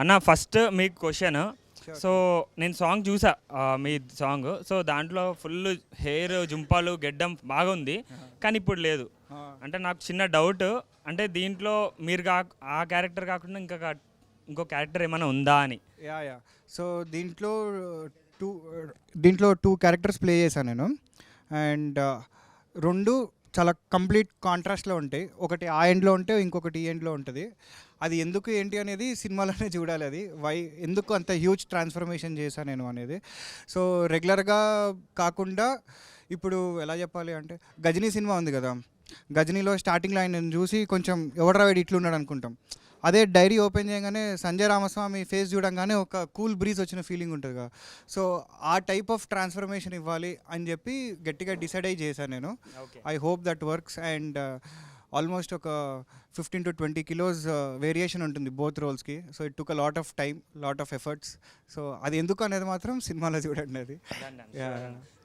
అన్న ఫస్ట్ మీకు question. So నేను సాంగ్ చూసా, మీ సాంగ్. సో దాంట్లో ఫుల్ హెయిర్, జుంపాలు, గెడ్డం బాగా ఉంది, కానీ ఇప్పుడు లేదు. అంటే నాకు చిన్న డౌట్, అంటే దీంట్లో మీరు ఆ క్యారెక్టర్ కాకుండా ఇంకో క్యారెక్టర్ ఏమైనా ఉందా అని. యా సో టూ దీంట్లో 2 క్యారెక్టర్స్ ప్లే చేశాను నేను. అండ్ రెండు చాలా కంప్లీట్ కాంట్రాస్ట్లో ఉంటాయి. ఒకటి ఆ ఎండ్లో ఉంటే ఇంకొకటి ఈ ఎండ్లో ఉంటుంది. అది ఎందుకు ఏంటి అనేది సినిమాలోనే చూడాలి. అది ఎందుకు అంత హ్యూజ్ ట్రాన్స్ఫర్మేషన్ చేశాను నేను అనేది. సో రెగ్యులర్గా కాకుండా ఇప్పుడు ఎలా చెప్పాలి అంటే, గజనీ సినిమా ఉంది కదా, గజనీలో స్టార్టింగ్లో ఆయన చూసి కొంచెం ఎవడరా వీడు ఇట్లున్నాడు అనుకుంటాం. అదే డైరీ ఓపెన్ చేయగానే సంజయ్ రామస్వామి ఫేస్ చూడంగానే ఒక కూల్ బ్రీజ్ వచ్చిన ఫీలింగ్ ఉంటుంది కదా. సో ఆ టైప్ ఆఫ్ ట్రాన్స్ఫర్మేషన్ ఇవ్వాలి అని చెప్పి గట్టిగా డిసైడ్ అయ్యి చేశాను నేను. I hope that works. And almost ఒక 15 to 20 kilos వేరియేషన్ ఉంటుంది బోత్ రోల్స్కి. So it took a lot of time, lot of efforts. So అది ఎందుకు అనేది మాత్రం సినిమాలో చూడండి. అది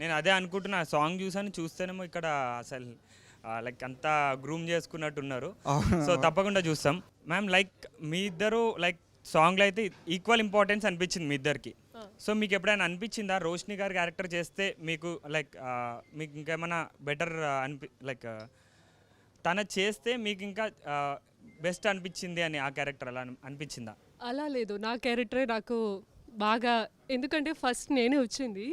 నేను అదే అనుకుంటున్నా, సాంగ్ చూస్తేనేమో ఇక్కడ అసలు లైక్ అంతా గ్రూమ్ చేసుకున్నట్టున్నారు. సో తప్పకుండా చూస్తాం. మ్యామ్, లైక్ మీ ఇద్దరు లైక్ సాంగ్లో అయితే ఈక్వల్ ఇంపార్టెన్స్ అనిపించింది మీ ఇద్దరికి. సో మీకు ఎప్పుడైనా అనిపించిందా రోష్ని గారి క్యారెక్టర్ చేస్తే మీకు లైక్ మీకు ఇంకేమైనా బెటర్ లైక్ తన చేస్తే మీకు ఇంకా బెస్ట్ అనిపించింది అని ఆ క్యారెక్టర్ అలా అనిపించిందా? అలా లేదు, నా క్యారెక్టరే నాకు బాగా, ఎందుకంటే ఫస్ట్ నేనే వచ్చింది.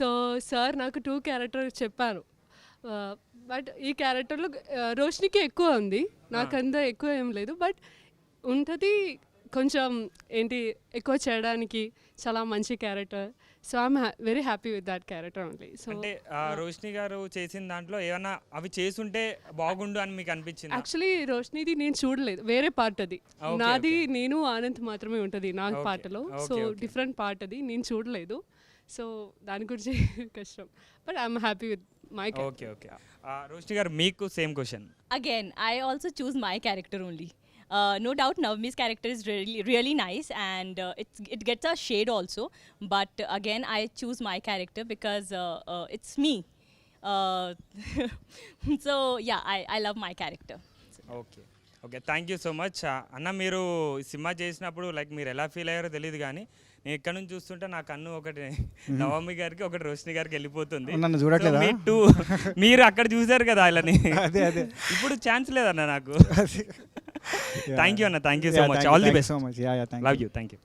సో సార్ నాకు 2 క్యారెక్టర్ చెప్పారు, బట్ ఈ క్యారెక్టర్లో రోష్నికి ఎక్కువ ఉంది, నాకంతా ఎక్కువ ఏం లేదు. బట్ ఉంటుంది కొంచెం ఏంటి ఎక్కువ చేయడానికి, చాలా మంచి character. So I'm very happy with that character only. So అంటే రోష్ని గారు చేసిన దాంట్లో ఏమన్నా అవి చేసుంటే బాగుండు అని మీకు అనిపించింది? యాక్చువల్లీ రోష్నిది నేను చూడలేదు, వేరే పార్ట్ అది. నాది నేను ఆనంద్ మాత్రమే ఉంటుంది నా పాటలో. సో డిఫరెంట్ పార్ట్ అది, నేను చూడలేదు. సో దాని గురించి కష్టం. But I'm happy with my character. Okay. Roshni garu, meeku same question. Again, I also choose my character only. No doubt Navami's character is really nice, and it gets a shade also. But again, I choose my character because it's me. So yeah, I love my character. Okay. Thank you so much. Anna, మీరు cinema చేసినప్పుడు like మీరు ఎలా feel అయ్యారో తెలియదు, కానీ నేను ఇక్కడ నుంచి చూస్తుంటే నా కన్ను ఒకటి నవమి గారికి, ఒకటి రోష్ని గారికి వెళ్ళిపోతుంది. నన్ను చూడట్లేదా? మీరు అక్కడ చూసారు కదా వాళ్ళని. అదే ఇప్పుడు ఛాన్స్ లేదన్న నాకు. థ్యాంక్ యూ అన్న, thank you so much. All the best. Love you. Thank you.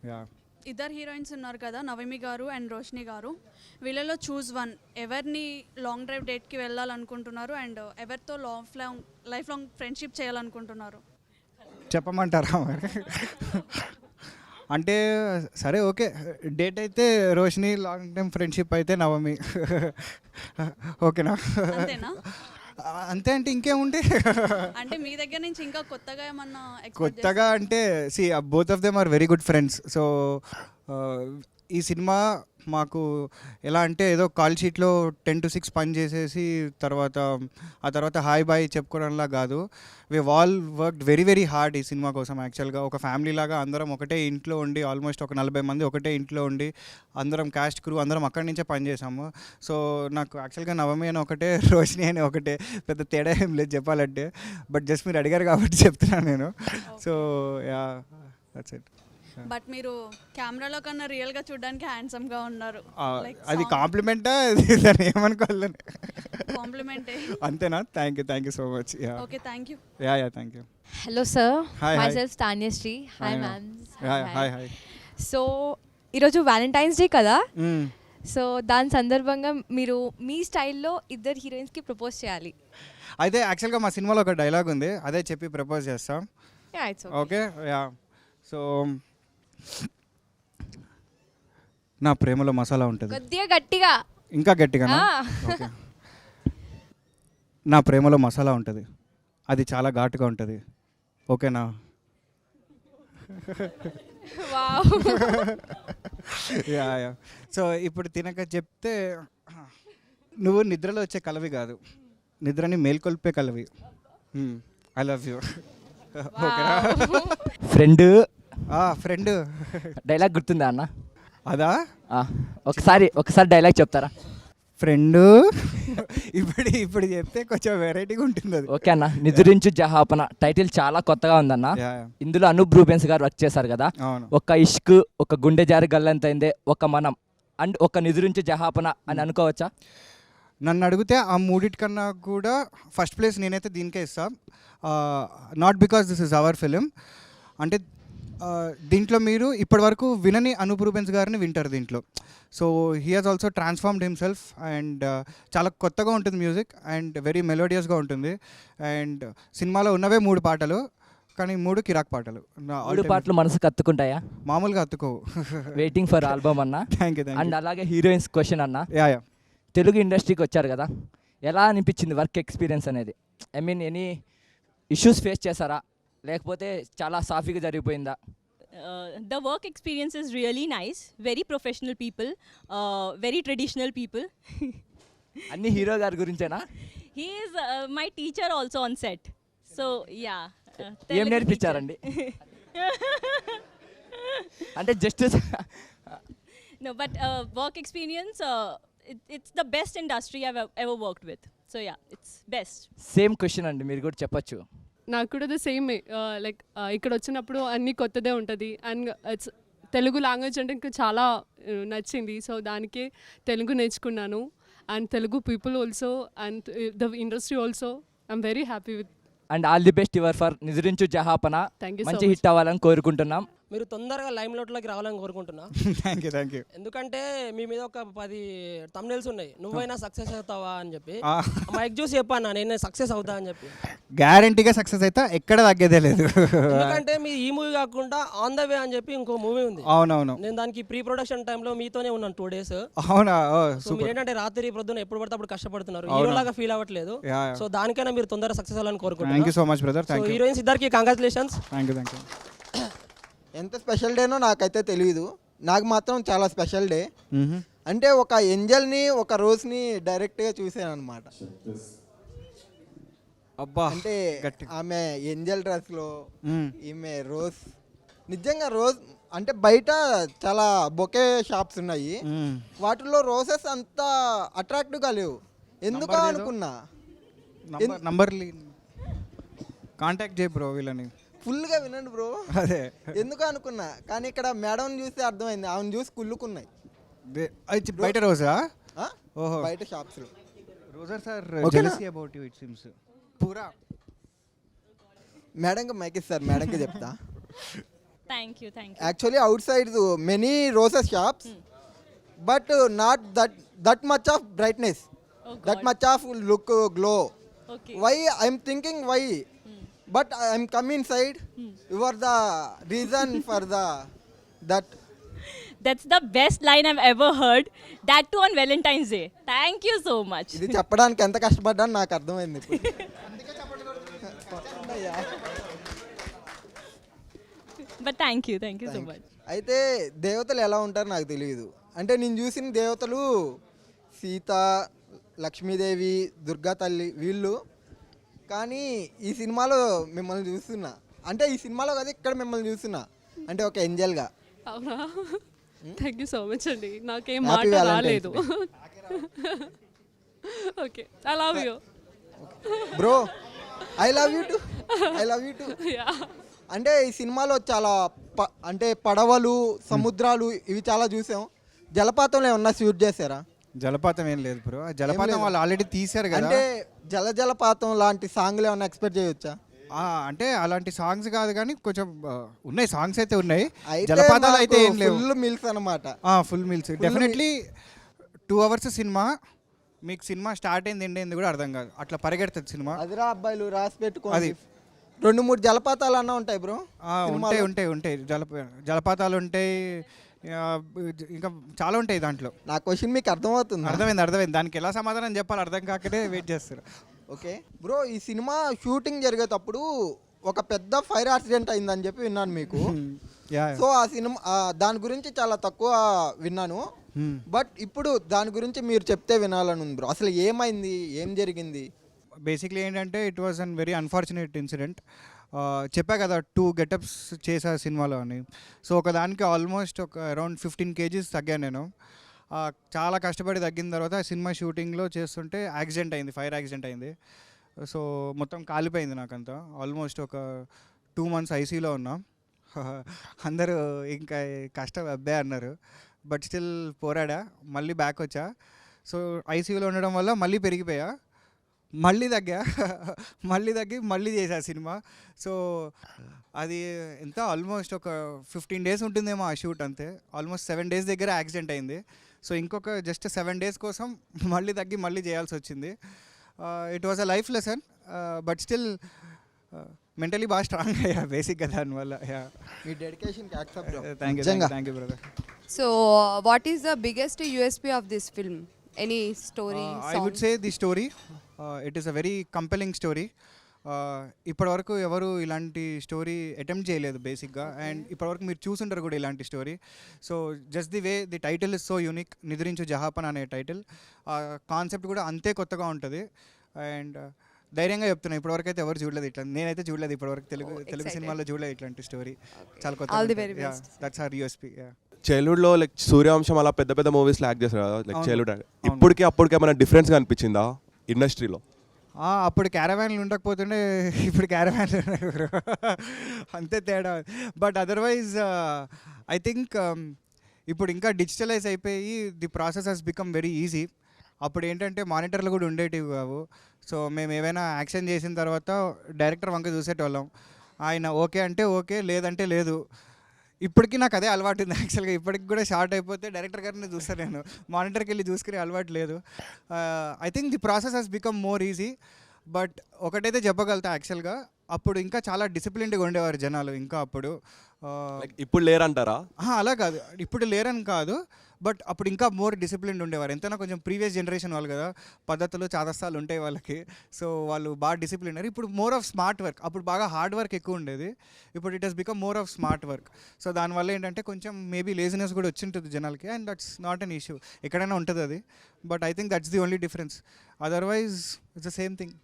ఇద్దరు హీరోయిన్స్ ఉన్నారు కదా, నవమి గారు అండ్ రోష్ని గారు. వీళ్ళలో చూస్ వన్, ఎవరిని లాంగ్ డ్రైవ్ డేట్కి వెళ్ళాలనుకుంటున్నారు అండ్ ఎవరితో లైఫ్ లాంగ్ ఫ్రెండ్షిప్ చేయాలనుకుంటున్నారు? చెప్పమంటారా? అంటే సరే, ఓకే, డేట్ అయితే రోషిని, లాంగ్ టైం ఫ్రెండ్షిప్ అయితే నవమి. ఓకేనా? అంతేనా? అంతే. అంటే ఇంకేముంటే అంటే మీ దగ్గర నుంచి ఇంకా కొత్తగా ఏమన్నా కొత్తగా అంటే both of them are very good friends. So ఈ సినిమా మాకు ఎలా అంటే ఏదో కాల్ షీట్లో 10 to 6 పని చేసేసి ఆ తర్వాత హాయ్ బాయ్ చెప్పుకోవడంలా కాదు. We all worked very very hard ఈ సినిమా కోసం. యాక్చువల్గా ఒక ఫ్యామిలీ లాగా అందరం ఒకటే ఇంట్లో ఉండి, ఆల్మోస్ట్ ఒక 40 మంది ఒకటే ఇంట్లో ఉండి, అందరం క్యాస్ట్ క్రూ అందరం అక్కడి నుంచే పనిచేసాము. సో నాకు యాక్చువల్గా నవమి అని ఒకటే, రోషిని అని ఒకటే, పెద్ద తేడా ఏం లేదు చెప్పాలంటే. బట్ జస్ట్ మీరు అడిగారు కాబట్టి చెప్తున్నాను నేను. So yeah, that's it. But మీరు కెమెరాలో కన్నా రియల్గా చూడడానికి హ్యాండ్సమ్గా ఉన్నారు. అది కాంప్లిమెంటా? దాన్ని ఏమనుకోవాలని? కాంప్లిమెంటే. అంతేనా? Thank you so much. Okay, thank you. Yeah thank you. Hello sir. Hi. Myself Tanyashree. Hi ma'am. Hi. So ఈరోజు వ్యాలంటైన్స్ డే కదా, సో దాని సందర్భంగా మీరు మీ స్టైల్లో ఇద్దరు హీరోయిన్స్కి ప్రపోజ్ చేయాలి. అయితే యాక్చువల్గా మా సినిమాలో ఒక డైలాగ్ ఉంది, అదే చెప్పి ప్రపోజ్ చేస్తాం. ఓకే. యా. సో నా ప్రేమలో మసాలా ఉంటుంది. కొద్దిగా గట్టిగా. ఇంకా గట్టిగానా? ఓకే. నా ప్రేమలో మసాలా ఉంటుంది, అది చాలా ఘాటుగా ఉంటుంది. ఓకేనా? యా. సో ఇప్పుడు తినక చెప్తే, నువ్వు నిద్రలో వచ్చే కలవి కాదు, నిద్రని మేల్కొల్పే కలవి. I love you. ఓకేనా? ఫ్రెండ్ డైలాగ్ గుర్తుందా అన్న? అదా? ఒకసారి డైలాగ్ చెప్తారా? ఫ్రెండు ఇప్పుడు చెప్తే కొంచెం వెరైటీగా ఉంటుంది అది. ఓకే అన్న, నిద్రించు జహాపన టైటిల్ చాలా కొత్తగా ఉందన్న. Yeah, yeah. ఇందులో అనూప్ రూబెన్స్ గారు వర్క్ చేశారు కదా. అవును. ఒక ఇష్క్, ఒక గుండె జారి గల్లంతైందే, ఒక మనం అండ్ ఒక నిద్రించు జహాపన అని అనుకోవచ్చా? నన్ను అడిగితే ఆ మూడిటికన్నా కూడా ఫస్ట్ ప్లేస్ నేనైతే దీనికే ఇస్తా. Not because this is our film. అంటే దీంట్లో మీరు ఇప్పటివరకు వినని అనూప్ రూబెన్స్ గారిని వింటారు దీంట్లో. So he has also transformed himself and చాలా కొత్తగా ఉంటుంది మ్యూజిక్ అండ్ వెరీ మెలోడియస్గా ఉంటుంది. అండ్ సినిమాలో ఉన్నవే 3 పాటలు, కానీ 3 కిరాక్ పాటలు. 3 పాటలు మనసుకు అత్తుకుంటాయా? మామూలుగా అత్తుకోవు. వెయిటింగ్ ఫర్ ఆల్బమ్ అన్న. Thank you. అండ్ అలాగే హీరోయిన్స్ క్వశ్చన్ అన్న. Yeah yeah. తెలుగు ఇండస్ట్రీకి వచ్చారు కదా, ఎలా అనిపించింది వర్క్ ఎక్స్పీరియన్స్ అనేది? I mean any issues face చేశారా, లేకపోతే చాలా సాఫీగా జరిగిపోయిందా? The work experience is really nice. Very professional people, very traditional people. అన్ని హీరో గారి గురించేనా? He is my teacher also on set. So yeah. ఏం Telugu నేర్పించారండి? teacher. అంటే just No, but work experience, it's the best industry I've ever worked with. So yeah, it's best. Same question అండి, మీరు కూడా చెప్పొచ్చు. నాకు కూడా the same like ఇక్కడ వచ్చినప్పుడు అన్నీ కొత్తదే ఉంటుంది అండ్ ఇట్స్ తెలుగు లాంగ్వేజ్ అంటే ఇంకా చాలా నచ్చింది. సో దానికే తెలుగు నేర్చుకున్నాను and Telugu people also and the industry also I'm very happy with. And all the best your for Nidrinchu Jahapana. Thank you so మంచి much. హిట్ అవ్వాలని కోరుకుంటున్నాం. మీరు తొందరగా లైమ్ లోట్లోకి రావాలని కోరుకుంటున్నా. Thank you. Thank you. ఎందుకంటే మీ మీద ఒక 10 thumbnails ఉన్నాయి, నువ్వైనా సక్సెస్ అవుతావా అని చెప్పి. ఆ. మైక్ చూసి చెప్పాను నేను సక్సెస్ అవుతా అని చెప్పి. గ్యారంటీగా సక్సెస్ అయితే ఎక్కడ తగ్గేదే లేదు. ఎందుకంటే మీ ఈ మూవీ కాకుండా ఆన్ ద వే అని చెప్పి ఇంకో మూవీ ఉంది. అవునవును. నేను దానికి ప్రీ ప్రొడక్షన్ టైంలో మీతోనే ఉన్నాను 2 days. అవునా? So super. మీరు ఏంటంటే రాత్రి ప్రొద్దున ఎప్పుడు పడితే అప్పుడు కష్టపడుతున్నారు, అవునా. హీరోలాగా ఫీల్ అవ్వట్లేదు. Yeah yeah. సో దానికైనా మీరు తొందరగా సక్సెస్ అవ్వాలని థ్యాంక్ యూ కోరుకుంటున్నాను. So much brother. So thank you. Heroines ఇద్దరికి congratulations. Thank you. Thank you. ఎంత స్పెషల్ డేనో నాకైతే తెలియదు, నాకు మాత్రం చాలా స్పెషల్ డే. అంటే ఒక ఏంజల్ని, ఒక రోజ్ని డైరెక్ట్గా చూసాను అనమాట. అబ్బా అంటే గట్టి. ఆమె ఏంజల్ డ్రెస్లో, ఈమె రోజ్. నిజంగా రోజ్ అంటే బయట చాలా బొకే షాప్స్ ఉన్నాయి, వాటిల్లో రోజెస్ అంత అట్రాక్టివ్గా లేవు. ఎందుకో నంబర్ అనుకున్నా. నంబర్ కాంటాక్ట్ చేయి బ్రో వీళ్ళని. ఫుల్గా వినండి బ్రో. అదే ఎందుకో అనుకున్నా, కానీ ఇక్కడ మేడం చూస్తే అర్థమైంది, ఆమెను చూసి కుళ్ళుకున్నాయి. బయట రోజా? ఆ? ఓహో. బయట షాప్స్లో. రోజర్ సార్ ఓకేనా? Jealousy about you it seems. పూరా మేడంకి మైక్ ఇస్తారు, మేడంకి చెప్తా. Thank you. Actually, outside many roses shops, but not that much of brightness, Oh that God. much of look glow. Okay. Why I'm thinking why, but I'm come inside. You are the reason for that. That's the best line I've ever heard. That too on Valentine's Day. Thank you so much. ఇది చెప్పడానికి ఎంత కష్టపడ్డాను నాకు అర్థమైంది ఇప్పుడు. But thank you so much. అయితే దేవతలు ఎలా ఉంటారో నాకు తెలియదు. అంటే నేను చూసిన దేవతలు సీత, లక్ష్మీదేవి, దుర్గా తల్లి వీళ్ళు. కానీ ఈ సినిమాలో మిమ్మల్ని చూస్తున్నా, అంటే ఈ సినిమాలో కదా ఇక్కడ మిమ్మల్ని చూస్తున్నా, అంటే ఒక ఏంజల్గా. అవునా? థ్యాంక్ యూ సో మచ్ అండి. నాకేం Happy మాట Valentine's రాలేదు. Okay, I love you bro. I love you to. I love you to. Yeah. అంటే ఈ సినిమాలో చాలా అంటే పడవలు, సముద్రాలు ఇవి చాలా చూసాం. జలపాతంలో ఏమన్నా షూట్ చేశారా? జలపాతం ఏం లేదు బ్రో. జలపాతం లేదు. వాళ్ళు ఆల్రెడీ తీశారు కదా. అంటే జలపాతం లాంటి సాంగ్లు ఏమన్నా ఎక్స్పెక్ట్ చేయొచ్చా? అంటే అలాంటి సాంగ్స్ కాదు కానీ కొంచెం ఉన్నాయి, సాంగ్స్ అయితే ఉన్నాయి. అయితే జలపాతాలు అయితే ఏం లేవు. ఫుల్ మిల్స్ అన్నమాట. Full meals definitely. 2 hours cinema, మీకు సినిమా స్టార్ట్ అయింది ఎండ్ అయింది కూడా అర్థం కాదు, అట్లా పరిగెడుతుంది సినిమా. అదిరా అబ్బాయిలు రాసి పెట్టుకోండి. అది 2-3 జలపాతాలు అన్న ఉంటాయి బ్రో. ఉంటాయి జలపాతాలు ఉంటాయి, ఇంకా చాలా ఉంటాయి దాంట్లో. నా క్వశ్చన్ మీకు అర్థమవుతుంది? అర్థమైంది. దానికి ఎలా సమాధానం చెప్పాలి అర్థం కాకనే వెయిట్ చేస్తారు. ఓకే బ్రో, ఈ సినిమా షూటింగ్ జరిగేటప్పుడు ఒక పెద్ద ఫైర్ యాక్సిడెంట్ అయిందని చెప్పి విన్నాను మీకు. సో ఆ సినిమా దాని గురించి చాలా తక్కువ విన్నాను, బట్ ఇప్పుడు దాని గురించి మీరు చెప్తే వినాలని ఉంది బ్రో. అసలు ఏమైంది, ఏం జరిగింది? బేసిక్లీ ఏంటంటే it was an very unfortunate incident. చెప్పా కదా 2 గెటప్స్ చేసా సినిమాలో అని. సో ఒకదానికి ఆల్మోస్ట్ ఒక అరౌండ్ 15 kgs తగ్గాను నేను. చాలా కష్టపడి తగ్గిన తర్వాత సినిమా షూటింగ్లో చేస్తుంటే యాక్సిడెంట్ అయింది, ఫైర్ యాక్సిడెంట్ అయింది. సో మొత్తం కాలిపోయింది నాకంతా. ఆల్మోస్ట్ ఒక 2 months ఐసీయూలో ఉన్నా. అందరూ ఇంకా కష్టం అబ్బాయి అన్నారు, బట్ స్టిల్ పోరాడా, మళ్ళీ బ్యాక్ వచ్చా. సో ఐసీయూలో ఉండడం వల్ల మళ్ళీ పెరిగిపోయా, మళ్ళీ తగ్గి మళ్ళీ చేశా సినిమా. సో అది ఎంత ఆల్మోస్ట్ ఒక 15 days ఉంటుందేమో ఆ షూట్, అంతే. ఆల్మోస్ట్ 7 days దగ్గర యాక్సిడెంట్ అయింది. సో ఇంకొక జస్ట్ 7 days కోసం మళ్ళీ తగ్గి మళ్ళీ చేయాల్సి వచ్చింది. It was a life lesson, but still mentally బాగా స్ట్రాంగ్ అయ్యా బేసిక్గా దానివల్ల. మీ డెడికేషన్కి accept. Thank you brother. So, what is the biggest USP of this film? Any story? I would say the story. It is a very compelling story. ఇప్పటివరకు ఎవరు ఇలాంటి story attempt చేయలేదు బేసిక్గా, అండ్ ఇప్పటివరకు మీరు చూసుంటారు కూడా ఇలాంటి story. So just the way the title is so unique, Nidrinchu Jahapana అనే టైటిల్. కాన్సెప్ట్ కూడా అంతే కొత్తగా ఉంటుంది. అండ్ ధైర్యంగా చెప్తున్నా, ఇప్పటివరకు అయితే ఎవరు చూడలేదు ఇట్లా, నేనైతే చూడలేదు ఇప్పటివరకు, తెలుగు సినిమాలో చూడలేదు ఇట్లాంటి స్టోరీ. చాలా కొత్త. That's our USP. చైల్డ్హుడ్లో లైక్ సూర్యవంశం అలా పెద్ద పెద్ద మూవీస్లో యాక్ట్ చేస్తారు కదా, లైక్ చైల్డ్హుడ్. అప్పటికి ఏమైనా డిఫరెన్స్ కనిపించిందా ఇండస్ట్రీలో? అప్పుడు క్యారవాన్లు ఉండకపోతుండే, ఇప్పుడు క్యారవాన్లు ఉన్నాయి, అంతే తేడా. బట్ అదర్వైజ్ ఐ థింక్ ఇప్పుడు ఇంకా డిజిటలైజ్ అయిపోయి the process has become very easy. అప్పుడు ఏంటంటే మానిటర్లు కూడా ఉండేటివి కావు. సో మేము ఏమైనా యాక్షన్ చేసిన తర్వాత డైరెక్టర్ వంక చూసేటోళ్ళం, ఆయన ఓకే అంటే ఓకే, లేదంటే లేదు. ఇప్పటికీ నాకు అదే అలవాటు ఉంది యాక్చువల్గా. ఇప్పటికి కూడా షార్ట్ అయిపోతే డైరెక్టర్ గారిని చూస్తాను, నేను మానిటర్కి వెళ్ళి చూసుకునే అలవాటు లేదు. I think the process has become more easy. But ఒకటైతే చెప్పగలుగుతా, యాక్చువల్గా అప్పుడు ఇంకా చాలా డిసిప్లిన్డ్గా ఉండేవారు జనాలు. ఇంకా అప్పుడు ఇప్పుడు లేరంటారా? అలా కాదు, ఇప్పుడు లేరని కాదు, బట్ అప్పుడు ఇంకా మోర్ డిసిప్లిన్డ్ ఉండేవారు. ఎంతైనా కొంచెం ప్రీవియస్ జనరేషన్ వాళ్ళు కదా, పద్ధతులు చాదస్తాలు ఉంటాయి వాళ్ళకి. సో వాళ్ళు బాగా డిసిప్లిన్. ఇప్పుడు మోర్ ఆఫ్ స్మార్ట్ వర్క్. అప్పుడు బాగా హార్డ్ వర్క్ ఎక్కువ ఉండేది, ఇప్పుడు it has become more of smart work. So దానివల్ల ఏంటంటే కొంచెం మేబీ లేజినెస్ కూడా వచ్చింటుంది జనాలకి, and that's not an issue, ఎక్కడైనా ఉంటుంది అది. But I think that's the only difference, otherwise it's the same thing.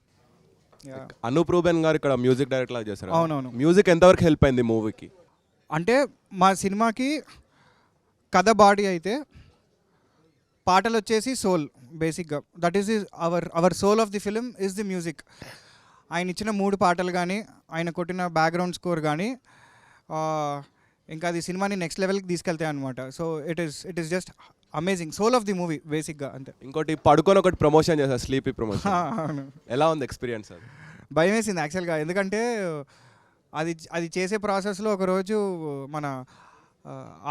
Anup Ruben గారు ఇక్కడ మ్యూజిక్ డైరెక్టర్ చేశారు. అవునవును. మ్యూజిక్ ఎంతవరకు హెల్ప్ అయింది మూవీకి? అంటే మా సినిమాకి కథ బాడీ అయితే, పాటలు వచ్చేసి సోల్ బేసిక్గా. That is our soul of the film is the music. ఆయన ఇచ్చిన 3 పాటలు కానీ, ఆయన కొట్టిన బ్యాక్గ్రౌండ్ స్కోర్ కానీ, ఇంకా అది సినిమాని నెక్స్ట్ లెవెల్కి తీసుకెళ్తాయి అనమాట. So it is just amazing, soul of the movie బేసిక్గా, అంతే. ఇంకోటి పడుకొని ఒకటి ప్రమోషన్ చేశారు, స్లీపీ ప్రమోషన్. ఎలా ఉంది ఎక్స్పీరియన్స్? అది భయం వేసింది యాక్చువల్గా, ఎందుకంటే అది చేసే ప్రాసెస్లో ఒకరోజు మన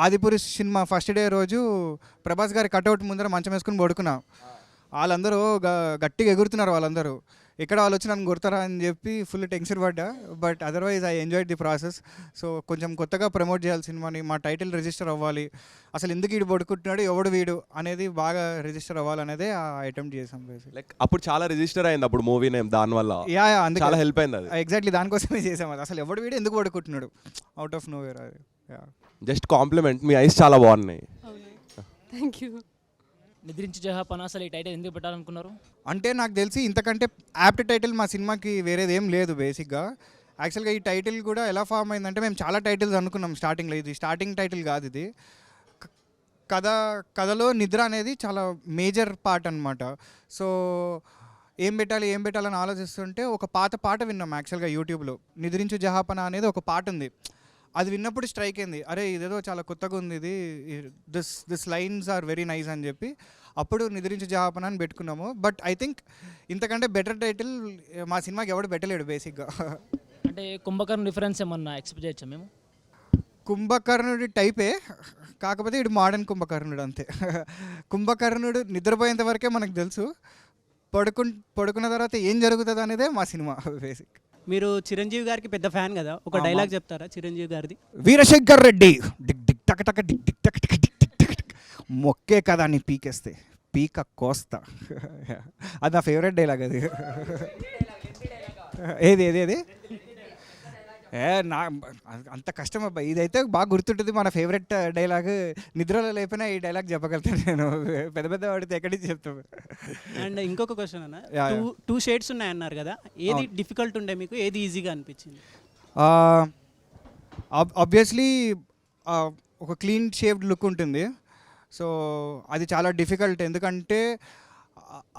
ఆదిపురుష్ సినిమా ఫస్ట్ డే రోజు ప్రభాస్ గారి కట్అవుట్ ముందర మంచం వేసుకుని పడుకున్నా. వాళ్ళందరూ గట్టిగా ఎగురుతున్నారు, వాళ్ళందరూ ఎక్కడ వాళ్ళు వచ్చి నన్ను కొడతారా అని చెప్పి ఫుల్ టెన్షన్ పడ్డా. But otherwise I enjoyed the process. So కొంచెం కొత్తగా ప్రమోట్ చేయాలి సినిమాని, మా టైటిల్ రిజిస్టర్ అవ్వాలి, అసలు ఎందుకు వీడు పడుకుంటున్నాడు, ఎవడు వీడు అనేది బాగా రిజిస్టర్ అవ్వాలనేదే ఆ అటెంప్ట్ చేసాం. లైక్ అప్పుడు చాలా రిజిస్టర్ అయింది అప్పుడు మూవీ నేమ్, దానివల్ల చాలా హెల్ప్ అయింది అది. ఎగ్జాక్ట్లీ దానికోసమే చేసాం అది. అసలు ఎవడు వీడు ఎందుకు పడుకుంటున్నాడు, అవుట్ ఆఫ్ నోవేర్. అది జస్ట్ కాంప్లిమెంట్, మీ ఐస్ చాలా బాగున్నాయి. Thank you. నిద్రించి జహాపన అసలు ఈ టైటిల్ ఎందుకు పెట్టాలనుకున్నారు? అంటే నాకు తెలిసి ఇంతకంటే యాప్ట్ టైటిల్ మా సినిమాకి వేరేది ఏం లేదు బేసిక్గా. యాక్చువల్గా ఈ టైటిల్ కూడా ఎలా ఫామ్ అయిందంటే, మేము చాలా టైటిల్స్ అనుకున్నాం స్టార్టింగ్లో, ఇది స్టార్టింగ్ టైటిల్ కాదు. ఇది కథలో నిద్ర అనేది చాలా మేజర్ పార్ట్ అనమాట. సో ఏం పెట్టాలని ఆలోచిస్తుంటే ఒక పాట విన్నాం యాక్చువల్గా యూట్యూబ్లో. నిద్రించు జహాపన అనేది ఒక పాట ఉంది. అది విన్నప్పుడు స్ట్రైక్ అయింది, అరే ఇదేదో చాలా కొత్తగా ఉంది, ఇది this lines are very nice అని చెప్పి అప్పుడు నిద్రించు జహాపన అని పెట్టుకున్నాము. బట్ ఐ థింక్ ఇంతకంటే బెటర్ టైటిల్ మా సినిమాకి ఎవడు పెట్టలేడు బేసిక్గా. అంటే కుంభకర్ణ రిఫరెన్స్ ఏమన్నా ఎక్స్పెక్ట్ చేయొచ్చా మేము? కుంభకర్ణుడి టైపే, కాకపోతే ఇటు మోడర్న్ కుంభకర్ణుడు అంతే. కుంభకర్ణుడు నిద్రపోయేంత వరకే మనకు తెలుసు, పడుకున్న తర్వాత ఏం జరుగుతుంది అనేదే మా సినిమా బేసిక్. మీరు చిరంజీవి గారికి పెద్ద ఫ్యాన్ కదా, ఒక డైలాగ్ చెప్తారా చిరంజీవి గారిది? వీరశంకర్ రెడ్డి డిక్ డిక్ టక టక డిక్ డిక్ టక టక డిక్ డిక్ టక టక, మొక్కే కదా అని పీకేస్తే పీక కోస్తా. అది నా ఫేవరెట్ డైలాగ్ అది. ఏది నా అంత కష్టం అబ్బాయి, ఇదైతే బాగా గుర్తుంటుంది. మన ఫేవరెట్ డైలాగ్, నిద్రలో లేపినా ఈ డైలాగ్ చెప్పగలుగుతాను నేను, పెద్ద వాడితే ఎక్కడి నుంచి చెప్తాను. అండ్ ఇంకొక క్వశ్చన్ అన్న, 2 షేడ్స్ ఉన్నాయన్నారు కదా, ఏది డిఫికల్ట్ ఉండే మీకు, ఏది ఈజీగా అనిపించింది? ఆబ్వియస్లీ ఒక క్లీన్ షేప్డ్ లుక్ ఉంటుంది. సో అది చాలా డిఫికల్ట్, ఎందుకంటే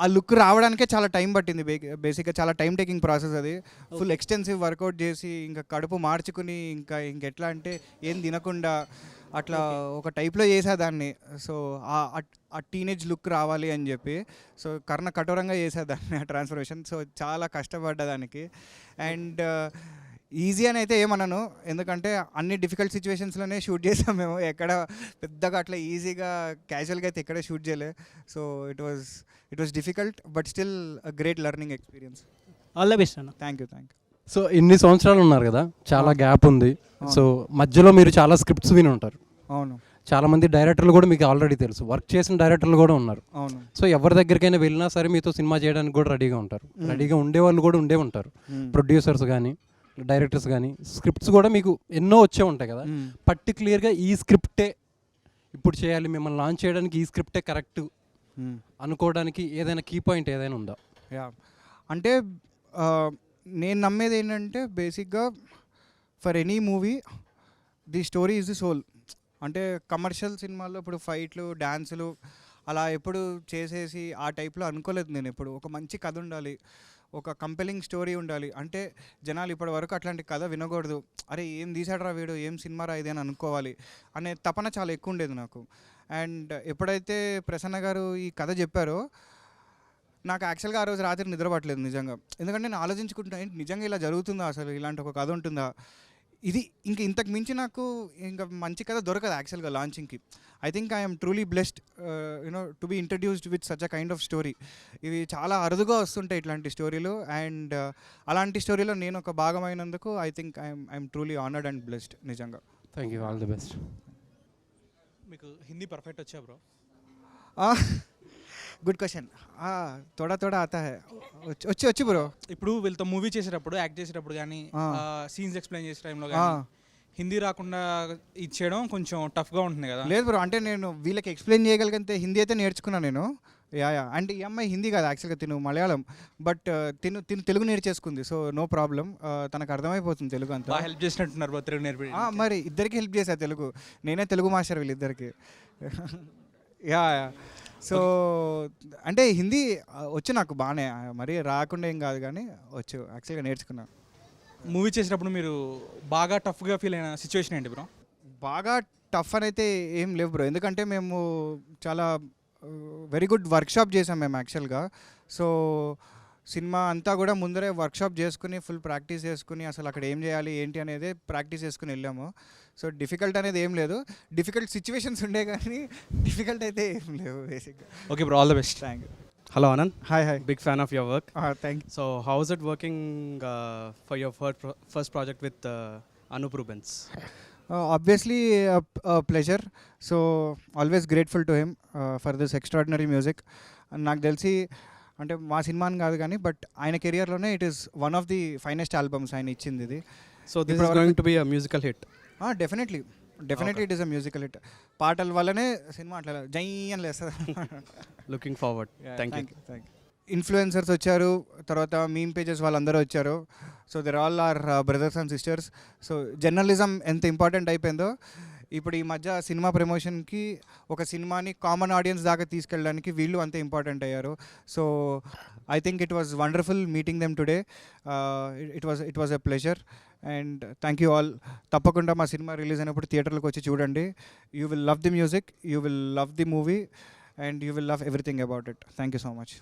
ఆ లుక్ రావడానికే చాలా టైం పట్టింది. బేసిక్గా చాలా టైం టేకింగ్ ప్రాసెస్ అది. ఫుల్ ఎక్స్టెన్సివ్ వర్కౌట్ చేసి ఇంకా కడుపు మార్చుకుని ఇంకెట్లా అంటే ఏం తినకుండా అట్లా ఒక టైప్లో చేసేదాన్ని. సో ఆ టీనేజ్ లుక్ రావాలి అని చెప్పి సో కర్ణ కఠోరంగా చేసేదాన్ని ఆ ట్రాన్స్ఫర్మేషన్. సో చాలా కష్టపడ్డదానికి. అండ్ ఈజీ అని అయితే ఏమన్నాను, ఎందుకంటే అన్ని డిఫికల్ట్ సిచ్యువేషన్స్లోనే షూట్ చేసాం మేము. ఎక్కడ పెద్దగా అట్లా ఈజీగా క్యాజువల్గా అయితే ఎక్కడ షూట్ చేయలే. So it was difficult but still a great learning experience. All the best అన్న. Thank you. సో ఇన్ని సంవత్సరాలు ఉన్నారు కదా, చాలా గ్యాప్ ఉంది. సో మధ్యలో మీరు చాలా స్క్రిప్ట్స్ విని ఉంటారు. అవును. చాలామంది డైరెక్టర్లు కూడా మీకు ఆల్రెడీ తెలుసు, వర్క్ చేసిన డైరెక్టర్లు కూడా ఉన్నారు. అవును. సో ఎవరి దగ్గరికైనా వెళ్ళినా సరే మీతో సినిమా చేయడానికి కూడా రెడీగా ఉంటారు. రెడీగా ఉండేవాళ్ళు కూడా ఉండే ఉంటారు, ప్రొడ్యూసర్స్ కానీ డైరెక్టర్స్ కానీ. స్క్రిప్ట్స్ కూడా మీకు ఎన్నో వచ్చే ఉంటాయి కదా, పర్టిక్యులర్గా ఈ స్క్రిప్టే ఇప్పుడు చేయాలి, మిమ్మల్ని లాంచ్ చేయడానికి ఈ స్క్రిప్టే కరెక్ట్ అనుకోవడానికి ఏదైనా కీ పాయింట్ ఏదైనా ఉందా? యా, అంటే నేను నమ్మేది ఏంటంటే బేసిక్గా for any movie the story is the soul. అంటే కమర్షియల్ సినిమాల్లో ఇప్పుడు ఫైట్లు, డ్యాన్సులు అలా ఎప్పుడు చేసేసి ఆ టైప్లో అనుకోలేదు నేను ఎప్పుడు. ఒక మంచి కథ ఉండాలి, ఒక కంపెలింగ్ స్టోరీ ఉండాలి. అంటే జనాలు ఇప్పటి వరకు అట్లాంటి కథ వినకూడదు, అరే ఏం తీసాడరా వీడు, ఏం సినిమా రా ఇది అని అనుకోవాలి అనే తపన చాలా ఎక్కువ ఉండేది నాకు. అండ్ ఎప్పుడైతే ప్రసన్న గారు ఈ కథ చెప్పారో నాకు యాక్చువల్గా ఆ రోజు రాత్రి నిద్రపట్టలేదు నిజంగా. ఎందుకంటే నేను ఆలోచించుకుంటున్నా నిజంగా ఇలా జరుగుతుందా, అసలు ఇలాంటి ఒక కథ ఉంటుందా, ఇది ఇంతకు మించి నాకు ఇంకా మంచి కథ దొరకదు యాక్చువల్గా లాంచింగ్కి. I think I'm truly blessed to be introduced with such a kind of story. ఇవి చాలా అరుదుగా వస్తుంటాయి ఇట్లాంటి స్టోరీలు. అండ్ అలాంటి స్టోరీలో నేను ఒక భాగమైనందుకు I think I'm truly honoured and blessed నిజంగా. Thank you, all the best. మీకు హిందీ పర్ఫెక్ట్ వచ్చా బ్రో? Good question. తోడా ఆతా హై. వచ్చి బ్రో. ఇప్పుడు వీళ్ళతో మూవీ చేసేటప్పుడు, యాక్ట్ చేసేటప్పుడు కానీ, సీన్స్ ఎక్స్ప్లెయిన్ చేసే టైంలో కానీ హిందీ రాకుండా ఇచ్చేయడం కొంచెం టఫ్గా ఉంటుంది కదా? లేదు బ్రో, అంటే నేను వీళ్ళకి ఎక్స్ప్లెయిన్ చేయగలిగితే హిందీ అయితే నేర్చుకున్నాను నేను. యా అంటే ఈ అమ్మాయి హిందీ కాదు యాక్చువల్గా, తిను మలయాళం. బట్ తిను తెలుగు నేర్చేసుకుంది. సో నో ప్రాబ్లం, తనకు అర్థమైపోతుంది తెలుగు అంతా. బాగా హెల్ప్ చేసినట్టున్నారు బ్రో తెలుగు నేర్పి. మరి ఇద్దరికి హెల్ప్ చేశా తెలుగు. నేనే తెలుగు మాస్టర్ వీళ్ళిద్దరికి. యా సో అంటే హిందీ వచ్చు నాకు బాగానే, మరీ రాకుండా ఏం కాదు కానీ వచ్చు, యాక్చువల్గా నేర్చుకున్నాను. మూవీ చేసేటప్పుడు మీరు బాగా టఫ్గా ఫీల్ అయిన సిచ్యువేషన్ ఏంటి బ్రో? బాగా టఫ్ అని అయితే ఏం లేవు బ్రో, ఎందుకంటే మేము చాలా వెరీ గుడ్ వర్క్షాప్ చేసాం మేము యాక్చువల్గా. సో సినిమా అంతా కూడా ముందరే వర్క్షాప్ చేసుకుని ఫుల్ ప్రాక్టీస్ చేసుకుని అసలు అక్కడ ఏం చేయాలి ఏంటి అనేది ప్రాక్టీస్ చేసుకుని వెళ్ళాము. సో డిఫికల్ట్ అనేది ఏం లేదు, డిఫికల్ట్ సిచ్యువేషన్స్ ఉండే కానీ డిఫికల్ట్ అయితే ఏం లేవు బేసిక్గా. Okay bro, all the best. Thank you. Hello Anand. Hi. Big fan of your work. Thank you. So how is it working for your first project with Anup Rubens? Obviously a pleasure. So always grateful to him for this extraordinary music. నాకు తెలిసి అంటే మా cinema అని కాదు కానీ but ఆయన కెరియర్లోనే it is one of the finest albums ఆయన ఇచ్చింది ఇది. So this is going to be a musical hit. Definitely it is a musical hit. పాటల వల్లనే సినిమా అట్లా జై అని లేస్తుంది. Looking forward. Thank you. Influencers వచ్చారు, తర్వాత మీమ్ పేజెస్ వాళ్ళందరూ వచ్చారు. So they're all our brothers and sisters. So journalism ఎంత ఇంపార్టెంట్ అయిపోయిందో ఇప్పుడు ఈ మధ్య సినిమా ప్రమోషన్కి ఒక సినిమాని కామన్ ఆడియన్స్ దాకా తీసుకెళ్ళడానికి వీళ్ళు అంతే ఇంపార్టెంట్ అయ్యారు. So I think it was wonderful meeting them today. It was a pleasure and thank you all. తప్పకుండా మా సినిమా రిలీజ్ అయినప్పుడు థియేటర్లకు వచ్చి చూడండి. You will love the music, you will love the movie and you will love everything about it. Thank you so much.